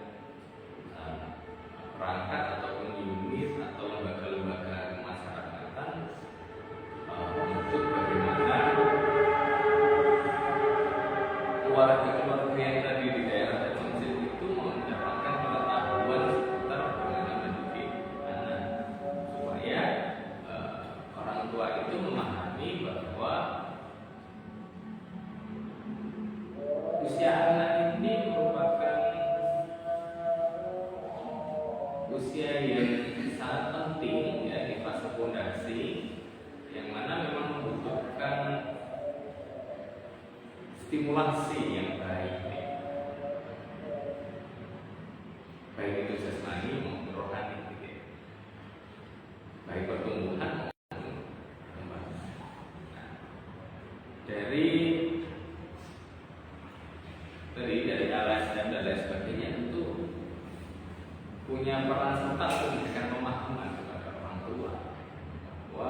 perangkat ataupun unit atau lembaga-lembaga kemasyarakatan untuk bagaimana keluarga-keluarga yang tadi di daerah terpencil itu mendapatkan pengetahuan seputar bagaimana mendidik anak, supaya orang tua itu memahami bahwa usia anak ini merupakan usia yang sangat penting ya di fase fondasi, yang mana memang membutuhkan stimulasi yang baik, baik itu jasmani maupun rohani, gitu ya. Baik pertumbuhan maupun kembangan. Nah, dari LSM dan lain sebagainya itu punya peran serta untuk memberikan pemahaman kepada orang tua bahwa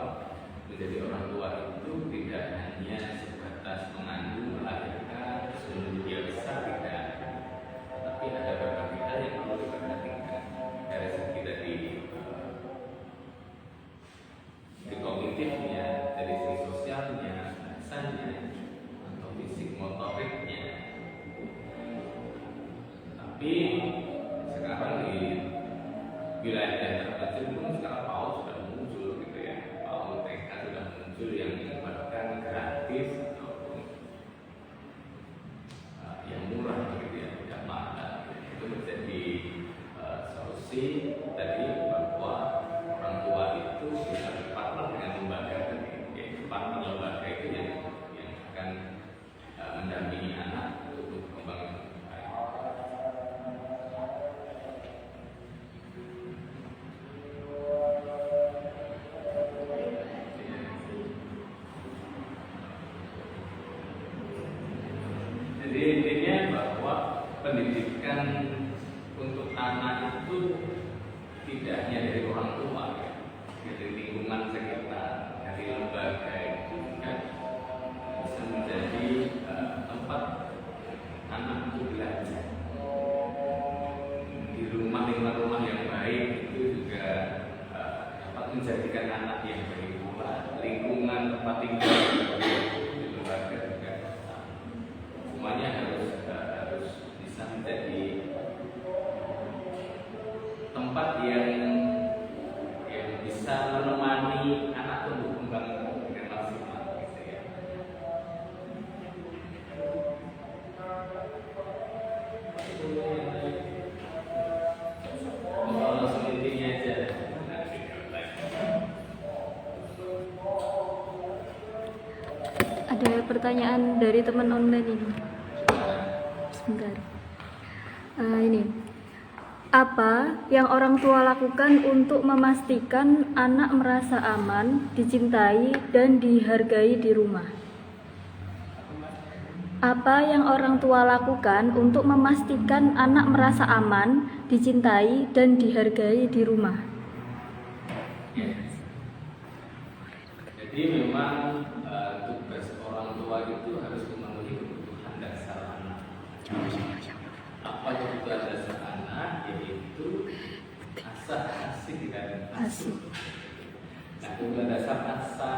menjadi orang tua itu tidak hanya sebatas mengandung, melahirkan, sebelum dia besar, tidak, tapi ada berbagai hal yang perlu diperhatikan dari segi tadi kognitifnya, dari segi sosialnya, bahasanya, atau fisik motoriknya. Tapi sekarang di wilayah terpencil pun sekarang PAUD sudah muncul, gitu ya. PAUD TK sudah muncul yang bahkan gratis ataupun yang murah, begitu ya, tidak mahal. Itu menjadi solusi tadi bahwa orang tua itu bisa berpartner dengan lembaga tadi, yaitu partner lembaga itu yang akan mendampingi anak untuk berkembang. Jadi intinya bahwa pendidikan untuk anak itu tidak hanya dari orang tua, ya, dari lingkungan sekitar, dari lembaga itu juga bisa menjadi tempat anak untuk belajar. Di rumah yang baik itu juga dapat menjadikan anak yang baik pula. Lingkungan tempat tinggal di lembaga juga semuanya harus bisa menjadi tempat yang bisa menemani anak tumbuh kembang dengan maksimal, gitu ya. Langsung intinya aja. Ada pertanyaan dari teman online ini. Sebentar. Ini. Apa yang orang tua lakukan untuk memastikan anak merasa aman, dicintai, dan dihargai di rumah? Apa yang orang tua lakukan untuk memastikan anak merasa aman, dicintai, dan dihargai di rumah? Jadi memang tugas orang tua itu harus memenuhi kebutuhan dasar anak. Apa kebutuhan dasar anak? Yaitu asa, asih dan asuh. Nah, kebutuhan dasar asa,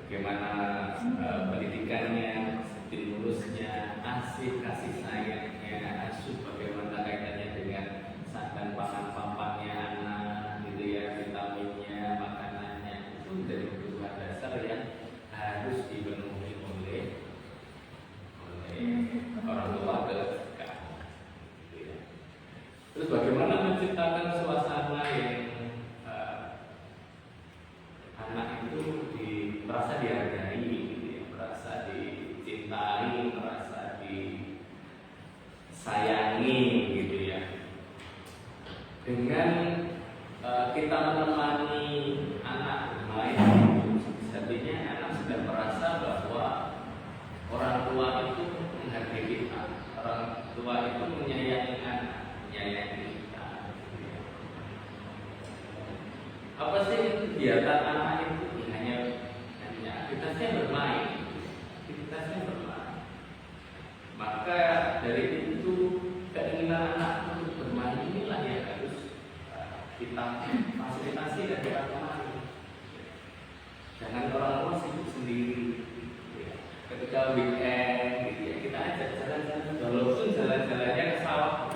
bagaimana pendidikannya, stimulusnya, asih, kasih sayangnya, asuh, bagaimana kaitannya dengan saat pangan papannya anak, gitu ya, vitaminnya, makanannya, itu menjadi kebutuhan dasar yang harus dipenuhi oleh orang tua ketika. Terus bagaimana menciptakan suasana yang anak itu merasa dihargai, gitu ya, merasa dicintai, merasa disayangi, gitu ya. Dengan kita menemani anak bermain, artinya anak sudah merasa bahwa orang tua itu menghargai kita, orang tua itu menyayangi anak, menyayangi kita. Apa sih kegiatan anak itu? Hanya aktivitasnya bermain, Maka dari itu keinginan anak untuk bermain inilah yang harus kita fasilitasi dan kita temani. Jangan orang tua sibuk sendiri. Ketika weekend, gitu ya, kita ajak jalan-jalan, walaupun jalan-jalannya ke sawah,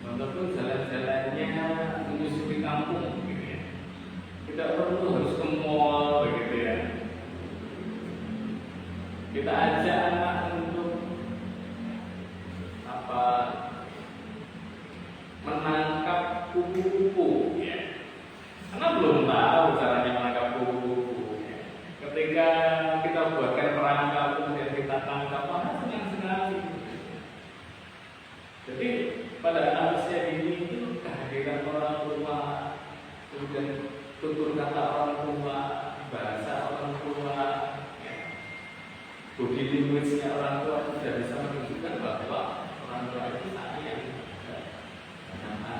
walaupun jalan-jalannya menyusuri kampung, gitu ya. Tidak perlu harus ke mall, begitu ya. Kita ajak anak untuk menangkap kupu-kupu, ya. Karena belum tahu caranya menangkap kupu-kupu. Ya. Ketika kita buatkan perangkap kemudian kita tangkap, senang sekali. Jadi pada anak usia ini itu kehadiran orang tua, kemudian tutur kata orang tua, bahasa orang tua, ya, body language-nya orang tua sudah bisa menunjukkan bahwa orang tua itu sayang dengan anak.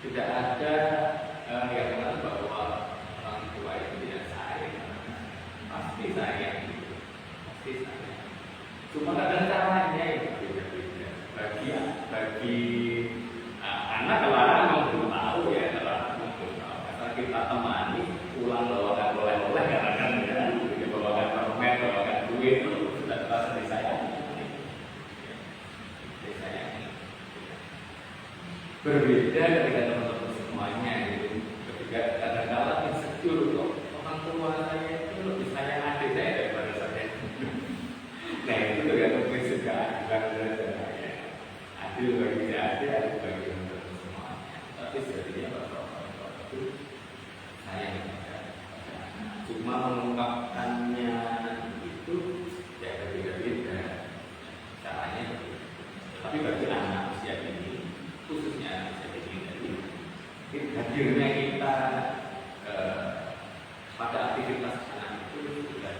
Tidak ada yang mengatakan bahwa orang tua itu tidak sayang, pasti sayang, pasti sayang. Cuma kadang caranya itu beda-beda. Bagi anak kalau anak belum tahu ya, karena kita temani pulang bawakan oleh-oleh kan ya, bawakan permen, bawakan duit itu sudah terasa disayangi. Berbeda ketika teman-teman semuanya gitu. Ketika kadang-kadang insecure kok orang tua saya itu lebih sayang adik saya daripada saya. Nah itu tergantung prinsip keadilan saja. Adil bagi si adik, adil bagi teman-teman semuanya. Tapi sejatinya bahwa itu sayang kepada anak. Cuma mengungkapkannya itu ya berbeda-beda caranya. Tapi bagi anak usia ini, khususnya jadi hadirnya kita pada aktivitas anak itu sudah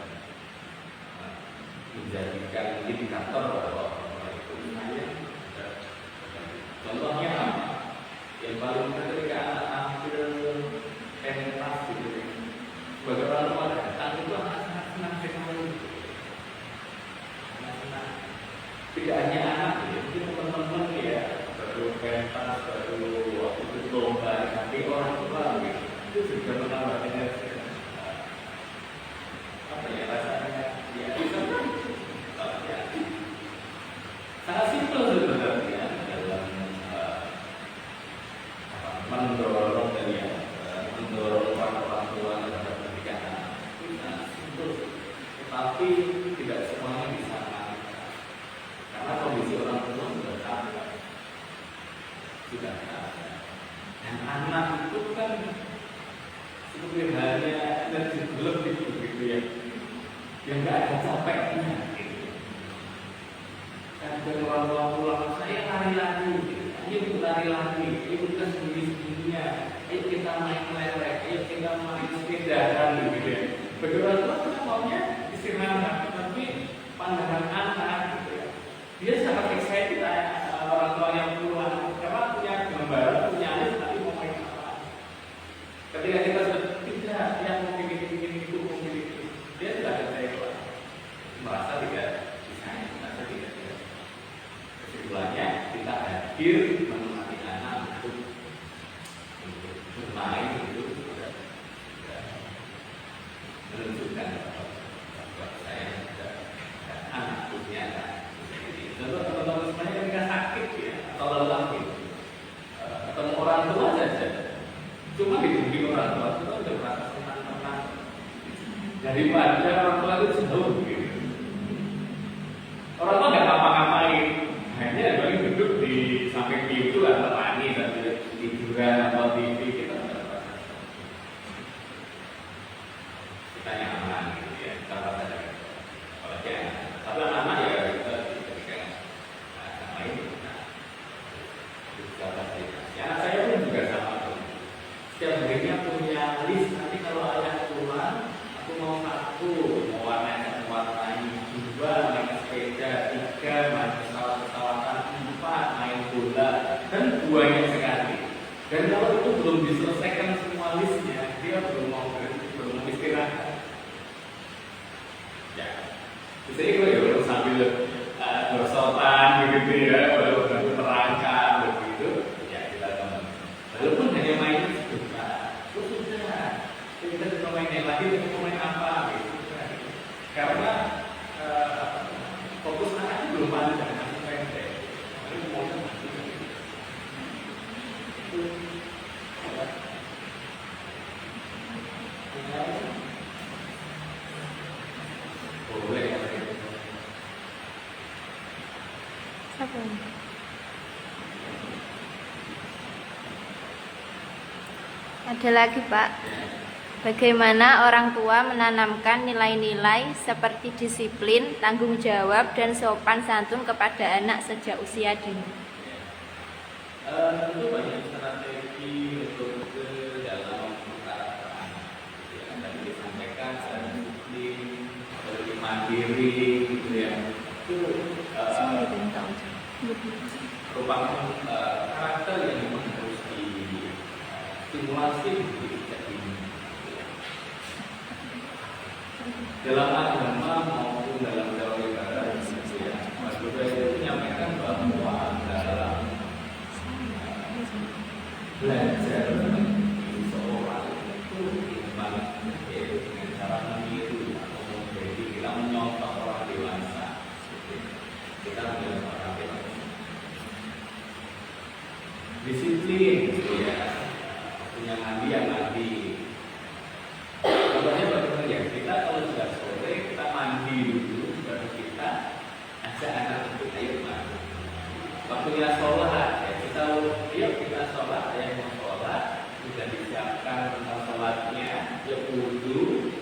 menjadikan indikator bahwa itu sayang. Contohnya apa? Yang paling ketika anak tampil pentas gitu, sebagai orang tua datang itu anak sangat senang sekali. Tidak hanya anak, mungkin teman-teman ya. Baru pentas, baru waktu itu lomba, tapi orang tua itu juga menambah energi. Apa ya rasanya? Ya itu sangat simpel sebenarnya dalam mendorong dan ya mendorong orang tua terhadap pendidikan anak. Itu sangat simpel, tetapi tidak semuanya bisa karena kondisi orang tua sudah capek. Sudah ada. Dan anak itu kan seperti halnya energi gelap itu gitu ya, yang nggak ada capeknya. Gitu. Kadang orang tua pulang, saya lari-lari, ayo kita lari-lari, ayo kita sendiri-sendirinya, ayo kita main lerek, ayo kita main sepedahan gitu ya. Bagi orang tua kita maunya istirahat, tapi pandangan anak gitu ya, dia sangat excited orang tua yang pulang. Punya gambar, punya alis, tapi mau main apa? Ketika kita sudah tidak yang mungkin itu mungkin itu, dia tidak akan kecewa, merasa tidak bisa, merasa tidak bisa. Kesimpulannya kita hadir menemani anak untuk bermain itu sudah menunjukkan bahwa saya sudah anak punya anak. Contoh teman-teman semuanya ketika sakit ya atau lelah gitu, ketemu orang tua saja, cuma ditunjuk orang tua itu udah merasa senang-senang. Daripada orang tua itu jauh gitu. Orang tua nggak ngapa-ngapain, hanya paling duduk di samping pintu atau pani sambil tiduran atau TV kita nggak merasa. Kita nyaman gitu ya, kita merasa ada. Kalau dia, tapi anak ya kita ketika sama ini, kita pasti. Anak saya pun juga sama tuh. Setiap harinya punya list. Nanti kalau ayah pulang, aku mau satu, mau warna-warnai, dua main sepeda, tiga main pesawat-pesawatan, empat main bola, dan buahnya sekali. Dan kalau itu belum diselesaikan semua listnya, dia belum mau istirahat. Ya, jadi kalau ya sambil bersotan begitu ya, baru terangkat begitu, ya kita teman. Walaupun hanya main sebentar, terus sudah kita mau main yang lagi, kita mau main apa gitu. Karena fokus anaknya belum panjang, masih pendek. Lalu mau boleh. Apa ini? Ada lagi Pak, bagaimana orang tua menanamkan nilai-nilai seperti disiplin, tanggung jawab, dan sopan santun kepada anak sejak usia dini? Tentu banyak strategi untuk ke dalam perkara anak. Ya, tadi disampaikan ada disiplin, ada mandiri, gitu ya. Itu merupakan karakter yang memang harus distimulasi sejak dini. Dalam agama maupun dalam teori barat, ya, Mas Buddha itu menyampaikan bahwa dalam belajar seseorang itu memang dengan cara meniru atau menjadi kita menyontoh orang dewasa, kita menyontoh orang dewasa. Disiplin, ya, punya mandi yang mandi. Contohnya bagaimana ya? Kita kalau sudah sore kita mandi dulu, baru kita ajak anak untuk ayo mandi. Waktunya sholat, ya kita yuk kita sholat, yang mau sholat sudah disiapkan tentang sholatnya, yuk wudhu,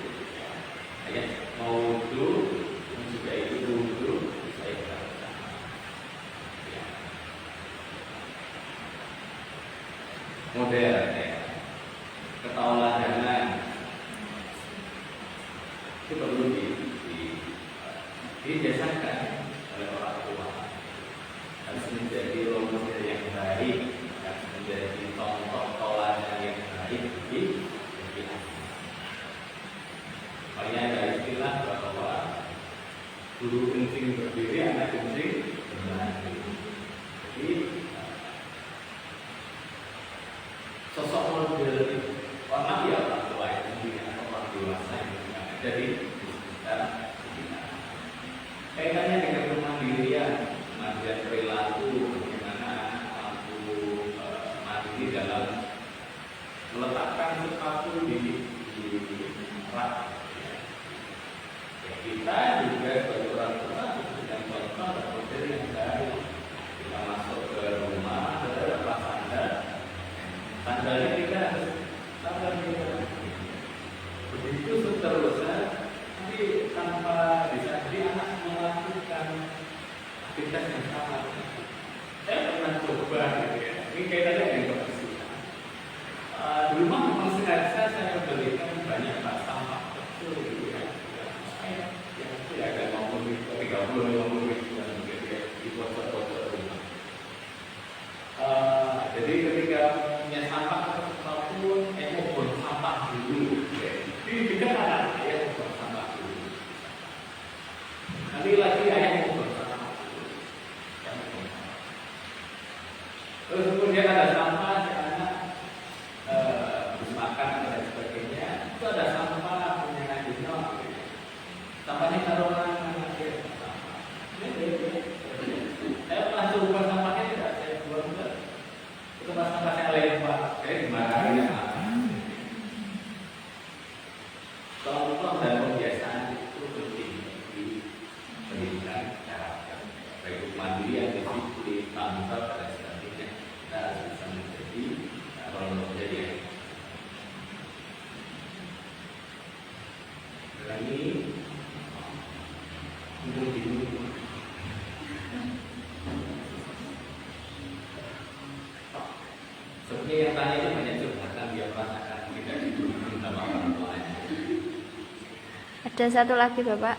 ya mau wudhu, juga itu wudhu, saya bersama. Ya. Modern ya, ketauladanan itu perlu dibiasakan oleh orang tua. Harus menjadi role model yang baik, harus menjadi contoh teladan yang baik bagi anak. Makanya ada istilah bahwa guru kencing berdiri, anak kencing berlari. Jadi sosok model itu orang ya orang tua itu sendiri atau orang dewasa itu jadi sekitar kita. Kaitannya dengan kemandirian, kemandirian perilaku, bagaimana mampu mandiri dalam meletakkan sesuatu di rak. Ya, kita juga sebagai orang tua dengan contoh dan model yang baik. Kita masuk ke rumah, ada apa tanda, tandanya kita harus sabar kita. Begitu seterusnya, tapi tanpa bisa jadi anak melakukan aktivitas yang sama. Saya pernah coba gitu ya. Ini kaitannya dengan kebersihan. Di rumah memang sengaja saya belikan banyak bak sampah kecil gitu ya. Saya ya agak mau 30-50 ribu gitu ya di pojok-pojok rumah. Jadi ketika punya sampah atau sesuatu makan dan lain sebagainya, itu ada sampah punya Nadino. Sampahnya taruh mana dia sampah. Saya pernah coba sampahnya tidak saya buang enggak. Itu pas sampah saya lempar, saya dimarahin sama. Contoh dan kebiasaan itu penting di pendidikan karakter. Baik mandiri, disiplin, tanggung jawab dan sebagainya. Kita harus bisa menjadi role model yang berani, hidup. Seperti yang tanya itu banyak curhatan dia merasakan tidak didukung sama orang tuanya. Ada satu lagi Bapak.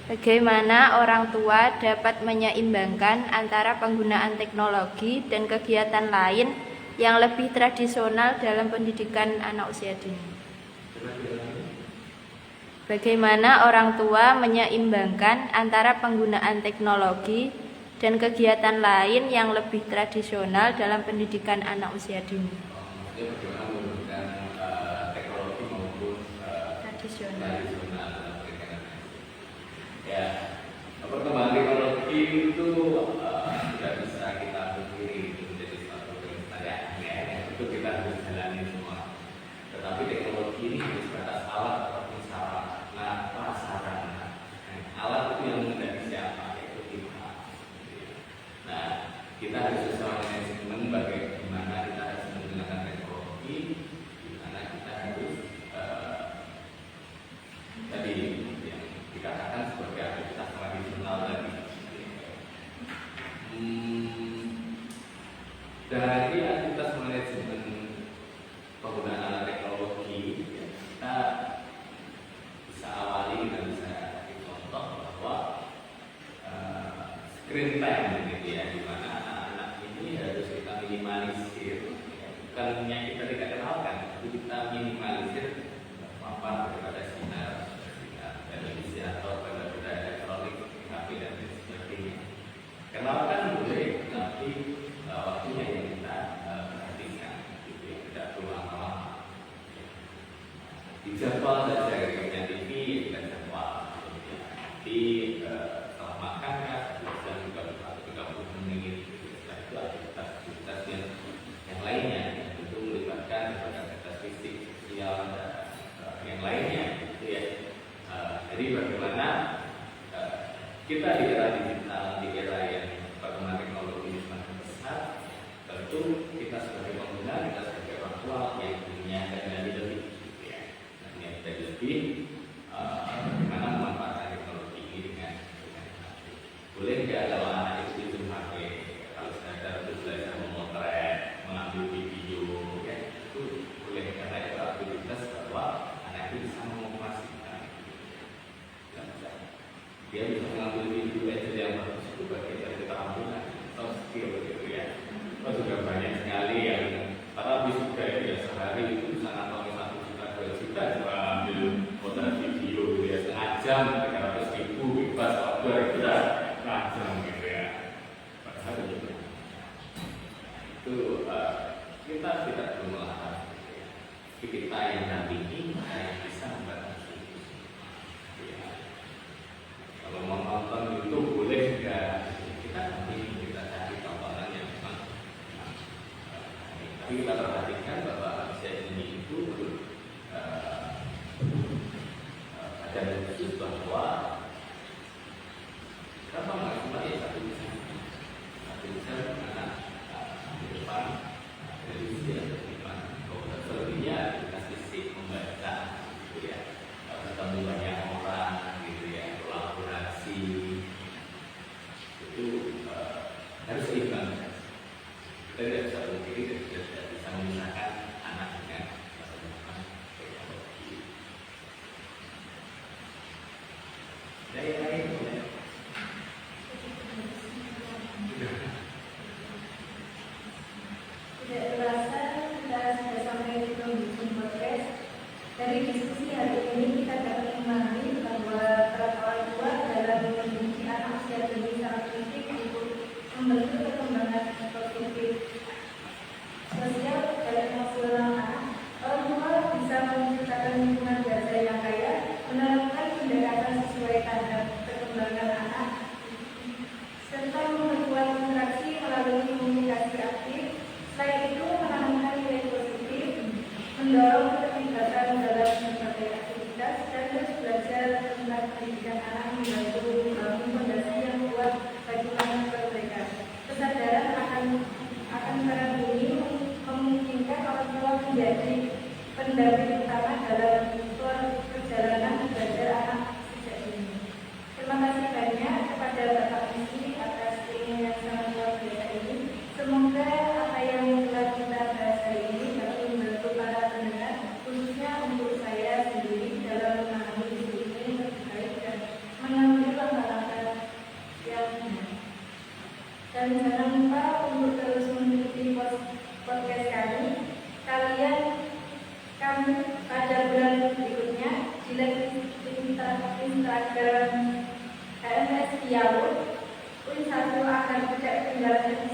Bagaimana orang tua dapat menyeimbangkan antara penggunaan teknologi dan kegiatan lain yang lebih tradisional dalam pendidikan anak usia dini? Bagaimana orang tua menyeimbangkan antara penggunaan teknologi dan kegiatan lain yang lebih tradisional dalam pendidikan anak usia dini? Dia bagaimana menggunakan teknologi maupun tradisional dalam pendidikan. Ya, perkembangan teknologi itu tidak bisa kita pungkiri itu menjadi suatu keniscayaan yang itu kita harus jalani semua. Tetapi teknologi ini hanya sebatas alat ataupun sarana. Alat itu yang menjadi siapa, yaitu kita. Nah, kita harus sesuai manajemen bagaimana kita harus menggunakan teknologi, di mana kita harus tadi yang dikatakan sebagai aktivitas tradisional tadi. Dari aktivitas manajemen penggunaan alat teknologi, kita bisa awali dengan bisa contoh bahwa screen time gitu ya, di mana anak-anak ini harus kita minimalisir. Bukannya kita tidak kenalkan, tapi kita minimalisir paparan daripada sinar televisi atau benda-benda elektronik, HP dan lain sebagainya. Kenalkan boleh, tapi waktunya yang kita perhatikan, gitu ya, tidak perlu lama-lama. Dijadwal saja punya TV, kita jadwal. Nanti setelah makan kan, bisa juga 30 menit. Setelah itu aktivitas yang lainnya, yang tentu melibatkan aktivitas fisik, sosial, dan yang lainnya, gitu ya. Jadi bagaimana kita di era digital, di era yang perkembangan teknologi semakin besar, tentu kita sebagai pengguna, kita sebagai orang tua yang punya kendali lebih, gitu ya. Yang kendali lebih, bagaimana memanfaatkan teknologi ini dengan baik. Boleh nggak kalau anak itu pinjam HP, kalau sadar untuk belajar memotret, mengambil video, ya itu boleh, karena itu aktivitas bahwa anak itu bisa mengoperasikan. Dia bisa mengambil video aja yang bagus itu bagian dari keterampilan atau skill gitu ya. Oh, juga banyak sekali yang para wisuda ya sehari itu bisa ngantongi 1 juta 2 juta cuma ambil potret video gitu ya, setengah jam 300.000 bebas waktu kita setengah jam gitu ya. Padahal gitu. Itu kita tidak perlu melarang, kita yang dampingi, kita yang bisa membantu. Kalau mau nonton YouTube boleh juga, kita nanti kita cari tontonan yang memang. Tapi kita perhatikan bahwa usia ini itu ada khusus bahwa berapa maksimal ya 1 jam anak di depan televisi atau di depan komputer. Selebihnya aktivitas fisik, membaca, gitu ya, ketemu banyak orang, gitu ya, kolaborasi, itu harus seimbang. Kita tidak bisa pungkiri dan tidak bisa memisahkan anak dengan menggunakan teknologi. Dari lain boleh. Tidak terasa kita sudah sampai di penghujung podcast. Dari diskusi hari ini kita dapat memahami bahwa peran orang tua dalam mendidik anak usia dini sangat penting untuk membentuk perkembangan kognitif, sosial, dan emosional anak. mendorong keterlibatan dalam berbagai aktivitas dan terus belajar tentang pendidikan anak membantu membangun fondasi yang kuat bagi anak mereka. Kesadaran akan peran ini memungkinkan orang tua menjadi pendamping utama dalam perjalanan belajar anak sejak dini. Terima kasih banyak kepada Bapak Misi atas ilmu yang sangat luar biasa ini. Semoga apa yang telah kita bahas hari ini dapat membantu para pendengar, khususnya untuk saya sendiri dalam memahami isu ini lebih baik dan mengambil langkah-langkah yang benar. Dan jangan lupa untuk terus mengikuti podcast kami pada bulan berikutnya di Instagram HMS Dialog. Uin 1 akan tidak ketinggalan